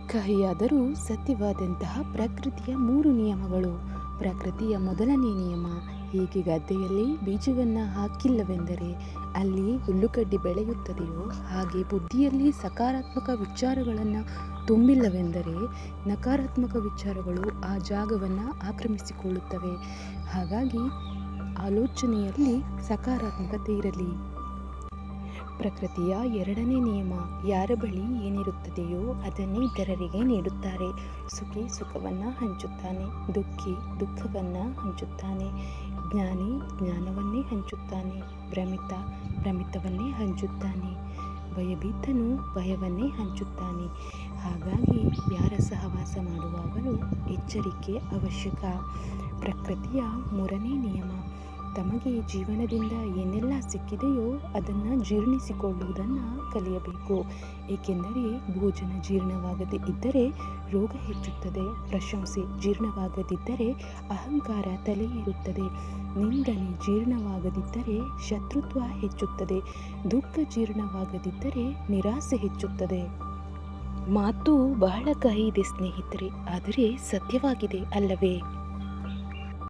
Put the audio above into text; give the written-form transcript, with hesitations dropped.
ಕಹಿಯಾದರೂ ಸತ್ಯವಾದಂತಹ ಪ್ರಕೃತಿಯ 3 ನಿಯಮಗಳು. ಪ್ರಕೃತಿಯ ಮೊದಲನೇ ನಿಯಮ: ಹೇಗೆ ಗದ್ದೆಯಲ್ಲಿ ಬೀಜವನ್ನು ಹಾಕಿಲ್ಲವೆಂದರೆ ಅಲ್ಲಿ ಹುಲ್ಲುಕಡ್ಡಿ ಬೆಳೆಯುತ್ತದೆಯೋ, ಹಾಗೆ ಬುದ್ಧಿಯಲ್ಲಿ ಸಕಾರಾತ್ಮಕ ವಿಚಾರಗಳನ್ನು ತುಂಬಿಲ್ಲವೆಂದರೆ ನಕಾರಾತ್ಮಕ ವಿಚಾರಗಳು ಆ ಜಾಗವನ್ನು ಆಕ್ರಮಿಸಿಕೊಳ್ಳುತ್ತವೆ. ಹಾಗಾಗಿ ಆಲೋಚನೆಯಲ್ಲಿ ಸಕಾರಾತ್ಮಕತೆ ಇರಲಿ. ಪ್ರಕೃತಿಯ 2ನೇ ನಿಯಮ: ಯಾರ ಬಳಿ ಏನಿರುತ್ತದೆಯೋ ಅದನ್ನೇ ಇತರರಿಗೆ ನೀಡುತ್ತಾರೆ. ಸುಖಿ ಸುಖವನ್ನು ಹಂಚುತ್ತಾನೆ, ದುಃಖಿ ದುಃಖವನ್ನು ಹಂಚುತ್ತಾನೆ, ಜ್ಞಾನಿ ಜ್ಞಾನವನ್ನೇ ಹಂಚುತ್ತಾನೆ, ಭ್ರಮಿತ ಭ್ರಮಿತವನ್ನೇ ಹಂಚುತ್ತಾನೆ, ಭಯಭೀತನು ಭಯವನ್ನೇ ಹಂಚುತ್ತಾನೆ. ಹಾಗಾಗಿ ಯಾರ ಸಹವಾಸ ಮಾಡುವಾಗಲೂ ಎಚ್ಚರಿಕೆ ಅವಶ್ಯಕ. ಪ್ರಕೃತಿಯ 3ನೇ ನಿಯಮ: ತಮಗೆ ಜೀವನದಿಂದ ಏನೆಲ್ಲ ಸಿಕ್ಕಿದೆಯೋ ಅದನ್ನು ಜೀರ್ಣಿಸಿಕೊಳ್ಳುವುದನ್ನು ಕಲಿಯಬೇಕು. ಏಕೆಂದರೆ ಭೋಜನ ಜೀರ್ಣವಾಗದೇ ಇದ್ದರೆ ರೋಗ ಹೆಚ್ಚುತ್ತದೆ, ಪ್ರಶಂಸೆ ಜೀರ್ಣವಾಗದಿದ್ದರೆ ಅಹಂಕಾರ ತಲೆಯೇರುತ್ತದೆ, ನಿಂದನೆ ಜೀರ್ಣವಾಗದಿದ್ದರೆ ಶತ್ರುತ್ವ ಹೆಚ್ಚುತ್ತದೆ, ದುಃಖ ಜೀರ್ಣವಾಗದಿದ್ದರೆ ನಿರಾಸೆ ಹೆಚ್ಚುತ್ತದೆ. ಮಾತು ಬಹಳ ಕಹಿ ಇದೆ ಸ್ನೇಹಿತರೆ, ಆದರೆ ಸತ್ಯವಾಗಿದೆ ಅಲ್ಲವೇ?